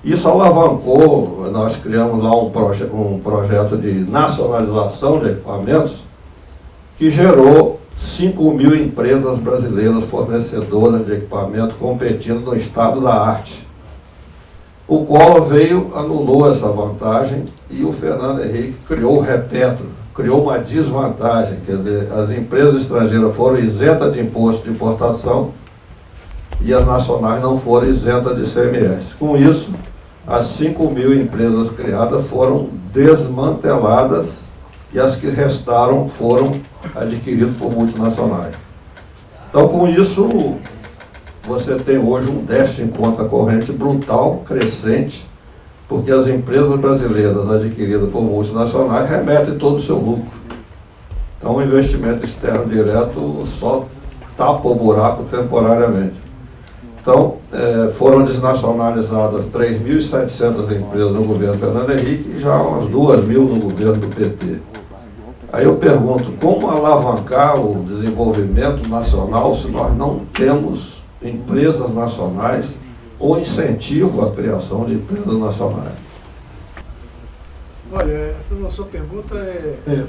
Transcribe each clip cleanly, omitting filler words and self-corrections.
Isso alavancou, nós criamos lá um projeto de nacionalização de equipamentos que gerou 5.000 empresas brasileiras fornecedoras de equipamento competindo no estado da arte. O Collor veio, anulou essa vantagem e o Fernando Henrique criou o repetro, criou uma desvantagem, quer dizer, as empresas estrangeiras foram isentas de imposto de importação e as nacionais não foram isentas de ICMS. Com isso, as 5.000 empresas criadas foram desmanteladas e as que restaram foram adquiridas por multinacionais. Então, com isso, você tem hoje um déficit em conta corrente brutal, crescente, porque as empresas brasileiras adquiridas por multinacionais remetem todo o seu lucro. Então, o investimento externo direto só tapa o buraco temporariamente. Então, foram desnacionalizadas 3.700 empresas no governo Fernando Henrique e já umas 2.000 no governo do PT. Aí eu pergunto, como alavancar o desenvolvimento nacional se nós não temos empresas nacionais ou incentivo à criação de empresas nacionais? Olha, essa sua pergunta é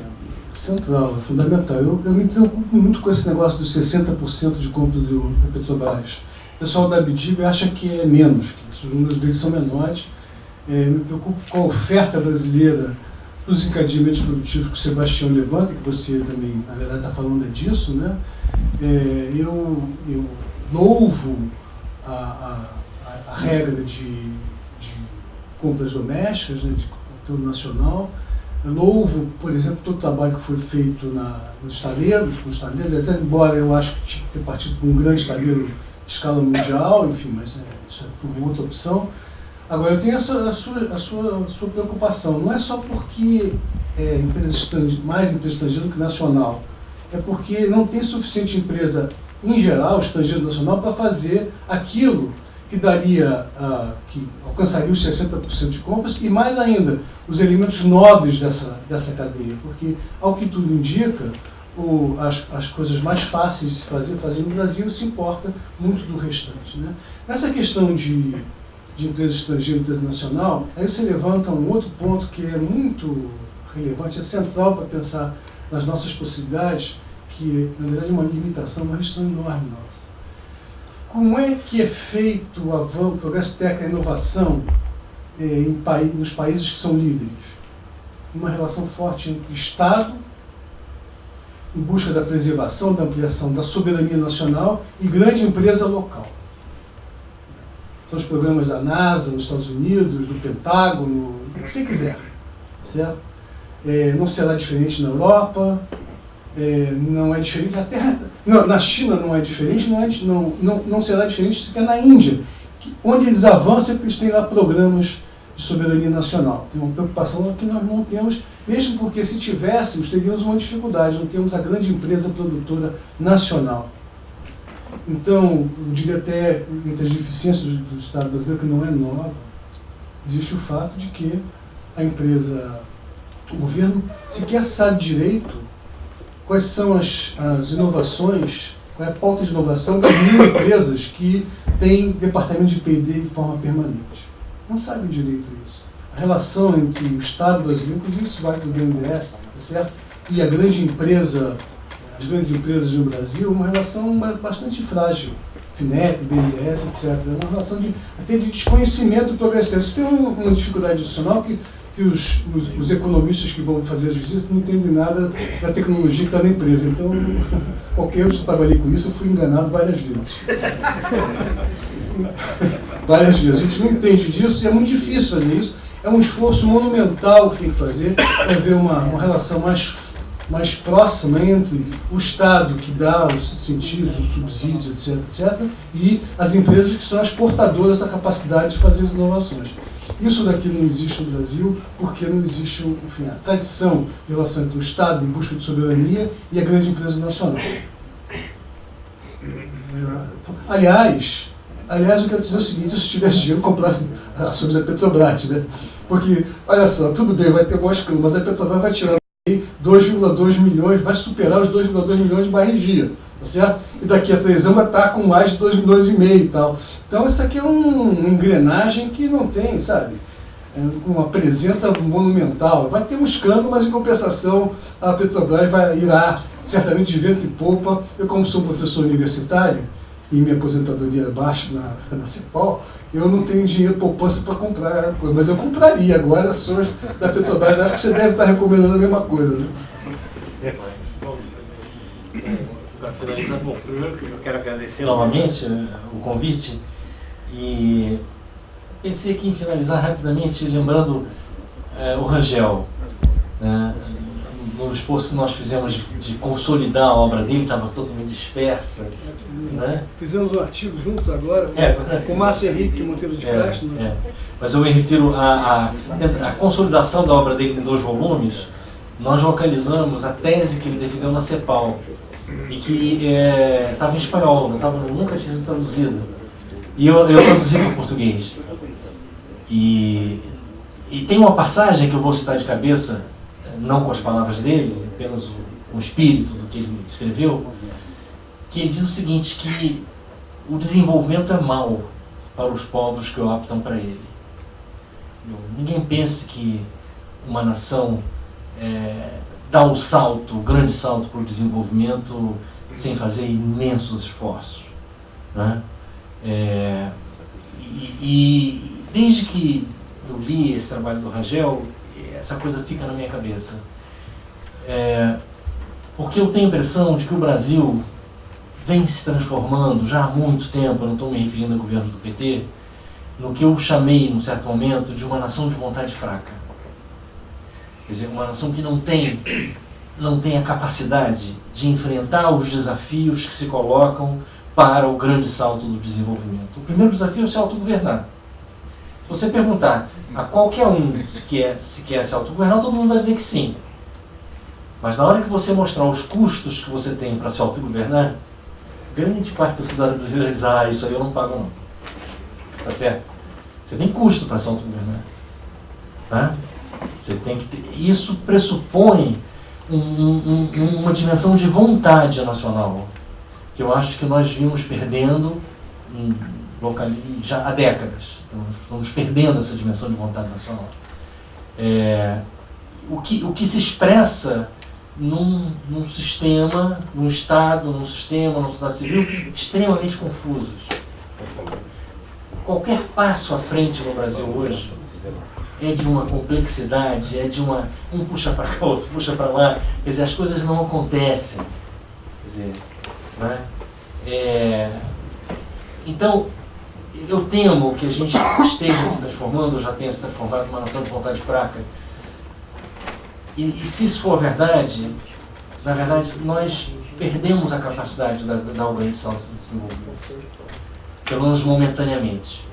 central, é fundamental. Eu me preocupo muito com esse negócio dos 60% de compra da Petrobras. O pessoal da Abdiba acha que é menos, que os números deles são menores. Me preocupo com a oferta brasileira dos encadeamentos produtivos que o Sebastião levanta, que você também, na verdade, está falando disso, né? Eu louvo a regra de compras domésticas, né, de conteúdo nacional. Eu louvo, por exemplo, todo o trabalho que foi feito nos estaleiros, com os estaleiros, etc., embora eu acho que tinha que ter partido com um grande estaleiro de escala mundial, enfim, mas essa foi uma outra opção. Agora, eu tenho a sua preocupação, não é só porque mais empresa estrangeira do que nacional, é porque não tem suficiente empresa, em geral, estrangeira e nacional, para fazer aquilo que daria, que alcançaria os 60% de compras, e mais ainda, os elementos nobres dessa cadeia, porque, ao que tudo indica, as coisas mais fáceis de se fazer no Brasil, se importa muito do restante, né? Nessa questão de empresa estrangeira e empresa nacional, aí você levanta um outro ponto que é muito relevante, é central para pensar nas nossas possibilidades, que na verdade é uma limitação, uma restrição enorme nossa. Como é que é feito o avanço, o progresso técnico e a inovação nos países que são líderes? Uma relação forte entre o Estado, em busca da preservação, da ampliação da soberania nacional, e grande empresa local. São os programas da NASA, nos Estados Unidos, do Pentágono, o que você quiser, certo? Não será diferente na Europa, não é diferente até na China, não é diferente, não será diferente sequer na Índia, onde eles avançam, porque eles têm lá programas de soberania nacional. Tem uma preocupação que nós não temos, mesmo porque se tivéssemos, teríamos uma dificuldade, não temos a grande empresa produtora nacional. Então, eu diria até, entre as deficiências do Estado brasileiro, que não é nova, existe o fato de que o governo sequer sabe direito quais são as inovações, qual é a pauta de inovação das 1.000 empresas que têm departamento de P&D de forma permanente. Não sabem direito isso. A relação entre o Estado brasileiro, inclusive isso vale para o BNDES, tá certo? E a grande empresa, as grandes empresas no Brasil, uma relação bastante frágil. FINEP, BNDES, etc. É uma relação até de desconhecimento do progresso. Isso tem uma dificuldade adicional que os economistas que vão fazer as visitas não entendem nada da tecnologia que está na empresa. Então, qualquer eu trabalhei com isso, eu fui enganado várias vezes. Várias vezes. A gente não entende disso e é muito difícil fazer isso. É um esforço monumental que tem que fazer para haver uma relação mais próxima entre o Estado, que dá os incentivos, os subsídios, etc., e as empresas que são as portadoras da capacidade de fazer as inovações. Isso daqui não existe no Brasil porque não existe, enfim, a tradição em relação entre o Estado em busca de soberania e a grande empresa nacional. Aliás, eu quero dizer o seguinte: se tivesse dinheiro, eu comprava ações da Petrobras, né? Porque, olha só, tudo bem, vai ter bons climas, mas a Petrobras vai tirar 2,2 milhões, vai superar os 2,2 milhões de barrigia, tá certo? E daqui a 3 anos vai estar com mais de 2,5 milhões e tal. Então isso aqui é uma engrenagem que não tem, sabe? Uma presença monumental. Vai ter um escândalo, mas em compensação a Petrobras irá certamente de vento e popa. Eu, como sou um professor universitário e minha aposentadoria é baixa na CEPAL, eu não tenho dinheiro poupança para comprar coisa, mas eu compraria agora ações da Petrobras. Acho que você deve estar recomendando a mesma coisa, né? Para finalizar, bom, primeiro eu quero agradecer novamente o convite e pensei aqui em finalizar rapidamente lembrando o Rangel, né, no esforço que nós fizemos de consolidar a obra dele, estava totalmente dispersa. Né? Fizemos um artigo juntos agora com o Márcio Henrique Monteiro de Castro. Né? Mas eu me refiro à consolidação da obra dele em 2 volumes. Nós localizamos a tese que ele defendeu na CEPAL e que estava em espanhol, nunca tinha sido traduzida. E eu traduzi para o português. E tem uma passagem que eu vou citar de cabeça, não com as palavras dele, apenas o espírito do que ele escreveu, que ele diz o seguinte, que o desenvolvimento é mau para os povos que optam para ele. Ninguém pense que uma nação dá um salto, um grande salto para o desenvolvimento sem fazer imensos esforços. Né? E desde que eu li esse trabalho do Rangel, essa coisa fica na minha cabeça. Porque eu tenho a impressão de que o Brasil vem se transformando já há muito tempo, eu não estou me referindo a governos do PT, no que eu chamei, num certo momento, de uma nação de vontade fraca. Quer dizer, uma nação que não tem a capacidade de enfrentar os desafios que se colocam para o grande salto do desenvolvimento. O primeiro desafio é se autogovernar. Se você perguntar a qualquer um se quer se autogovernar, todo mundo vai dizer que sim. Mas na hora que você mostrar os custos que você tem para se autogovernar, grande parte da sociedade brasileira diz, isso aí eu não pago não. Tá certo? Você tem custo para se autogovernar. Tá? Você tem que ter, isso pressupõe uma dimensão de vontade nacional, que eu acho que nós vimos perdendo já há décadas. Então, estamos perdendo essa dimensão de vontade nacional. O que se expressa num sistema, num Estado, numa sociedade civil extremamente confusos. Qualquer passo à frente no Brasil hoje é de uma complexidade, um puxa para cá, outro puxa para lá. Quer dizer, as coisas não acontecem. Quer dizer, né? Então, eu temo que a gente esteja se transformando, ou já tenha se transformado numa nação de vontade fraca. E se isso for verdade, na verdade, nós perdemos a capacidade da grande salto do desenvolvimento. Pelo menos momentaneamente.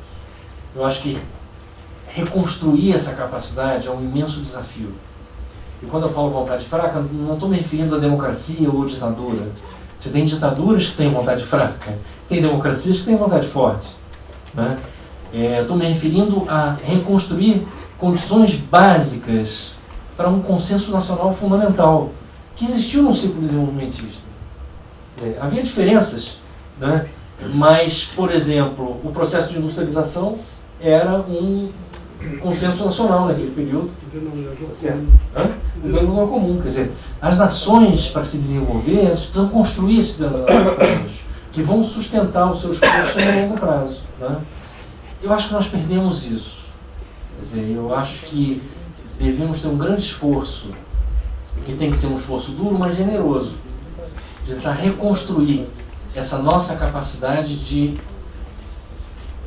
Eu acho que reconstruir essa capacidade é um imenso desafio. E quando eu falo vontade fraca, não estou me referindo à democracia ou ditadura. Você tem ditaduras que têm vontade fraca, tem democracias que têm vontade forte. Né? Estou me referindo a reconstruir condições básicas para um consenso nacional fundamental, que existiu no ciclo desenvolvimentista. Havia diferenças, né? Mas, por exemplo, o processo de industrialização era um consenso nacional naquele período. Um denominador comum. Quer dizer, as nações, para se desenvolver, elas precisam construir esses denominadores comuns, que vão sustentar os seus esforços no longo prazo. Né? Eu acho que nós perdemos isso. Quer dizer, eu acho que devemos ter um grande esforço, que tem que ser um esforço duro, mas generoso, de tentar reconstruir essa nossa capacidade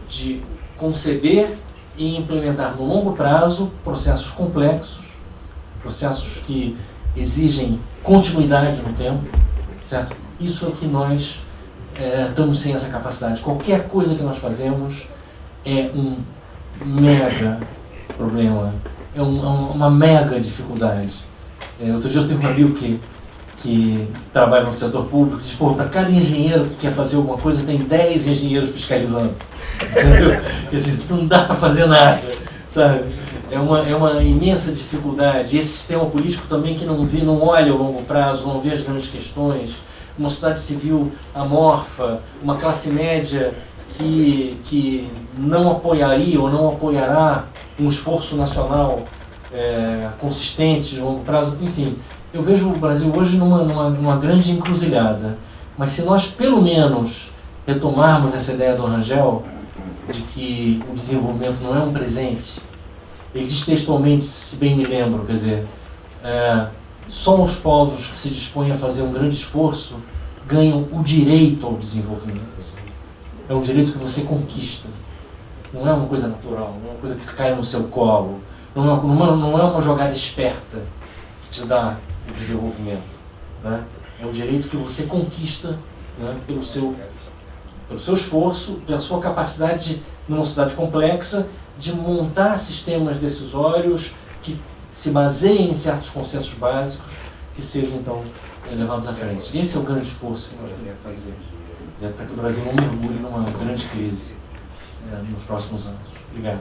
de conceber e implementar no longo prazo processos complexos, processos que exigem continuidade no tempo, certo? Isso é que nós estamos sem essa capacidade. Qualquer coisa que nós fazemos é um mega problema, é uma mega dificuldade. Outro dia eu tenho um amigo que trabalha no setor público e diz, para cada engenheiro que quer fazer alguma coisa, tem 10 engenheiros fiscalizando. Entendeu? Quer dizer, não dá para fazer nada, sabe? é uma imensa dificuldade. Esse sistema político também que não olha o longo prazo, não vê as grandes questões, uma sociedade civil amorfa, uma classe média que não apoiaria ou não apoiará um esforço nacional consistente de longo prazo. Enfim, eu vejo o Brasil hoje numa grande encruzilhada. Mas se nós, pelo menos, retomarmos essa ideia do Rangel, de que o desenvolvimento não é um presente, ele diz textualmente, se bem me lembro, quer dizer, só os povos que se dispõem a fazer um grande esforço ganham o direito ao desenvolvimento. É um direito que você conquista. Não é uma coisa natural, não é uma coisa que cai no seu colo. Não é uma jogada esperta que te dá o desenvolvimento. Né? É um direito que você conquista, né, pelo seu esforço, pela sua capacidade, numa sociedade complexa, de montar sistemas decisórios que se baseiem em certos consensos básicos que sejam, então, levados à frente. Esse é o grande esforço que nós devemos fazer, para que o Brasil não mergulhe numa grande crise nos próximos anos. Obrigado.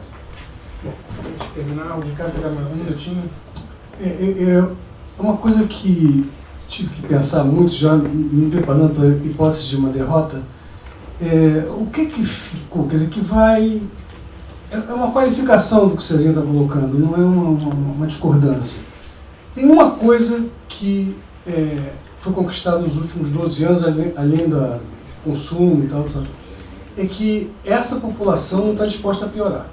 Para terminar, o Ricardo terá um minutinho. Uma coisa que tive que pensar muito, já me preparando para a hipótese de uma derrota, o que ficou? Quer dizer, que vai... É uma qualificação do que o Cezinha está colocando, não é uma discordância. Tem uma coisa que foi conquistada nos últimos 12 anos, além do consumo e tal, sabe? É que essa população não está disposta a piorar.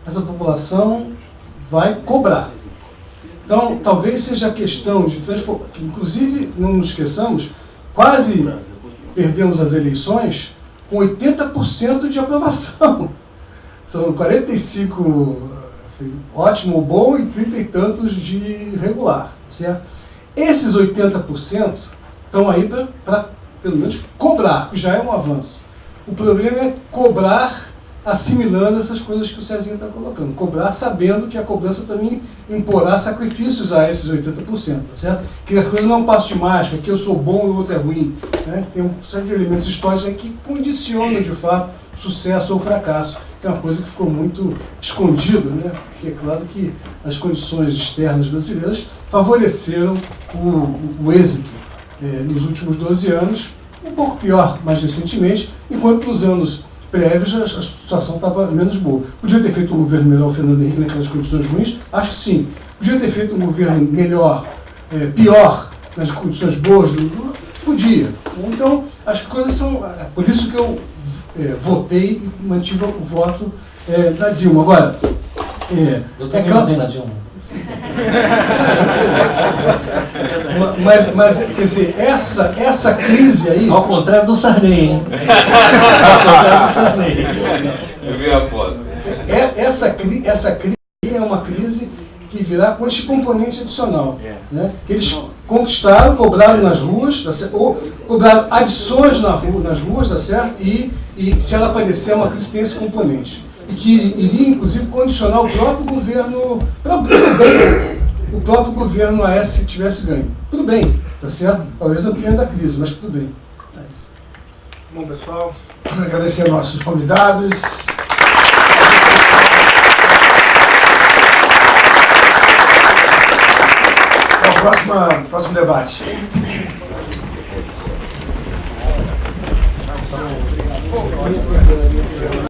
Essa população vai cobrar. Então, talvez seja a questão de transformar, que inclusive, não nos esqueçamos, quase perdemos as eleições com 80% de aprovação. São 45 ótimo ou bom e 30 e tantos de regular, certo? Esses 80% estão aí para, pelo menos, cobrar, que já é um avanço. O problema é cobrar assimilando essas coisas que o Cezinha está colocando. Cobrar sabendo que a cobrança também imporá sacrifícios a esses 80%, tá certo? Que as coisas não é um passo de mágica, que eu sou bom e o outro é ruim. Né? Tem um série de elementos históricos aí que condicionam, de fato, o sucesso ou o fracasso, que é uma coisa que ficou muito escondida, né? Porque é claro que as condições externas brasileiras favoreceram o êxito nos últimos 12 anos, um pouco pior mais recentemente, enquanto nos anos prévios a situação estava menos boa. Podia ter feito um governo melhor, o Fernando Henrique, naquelas condições ruins? Acho que sim. Podia ter feito um governo melhor, pior, nas condições boas? Podia. Então, as coisas são... Por isso que eu votei e mantive o voto na Dilma. Agora... eu também votei na Dilma. Mas, quer dizer, essa crise aí... Ao contrário do Sarney, hein? Ao contrário do Sarney. Eu vi a foto. Essa crise é uma crise que virá com este componente adicional. Né? Que eles conquistaram, cobraram nas ruas, tá certo? Ou cobraram adições nas ruas, tá certo? E se ela aparecer, uma crise tem esse componente. E que iria, inclusive, condicionar o próprio governo, o próprio governo AS se tivesse ganho. Tudo bem, tá certo? Talvez ampliando a crise, mas tudo bem. Bom, pessoal, agradecer aos nossos convidados. Até o próximo debate. Obrigado.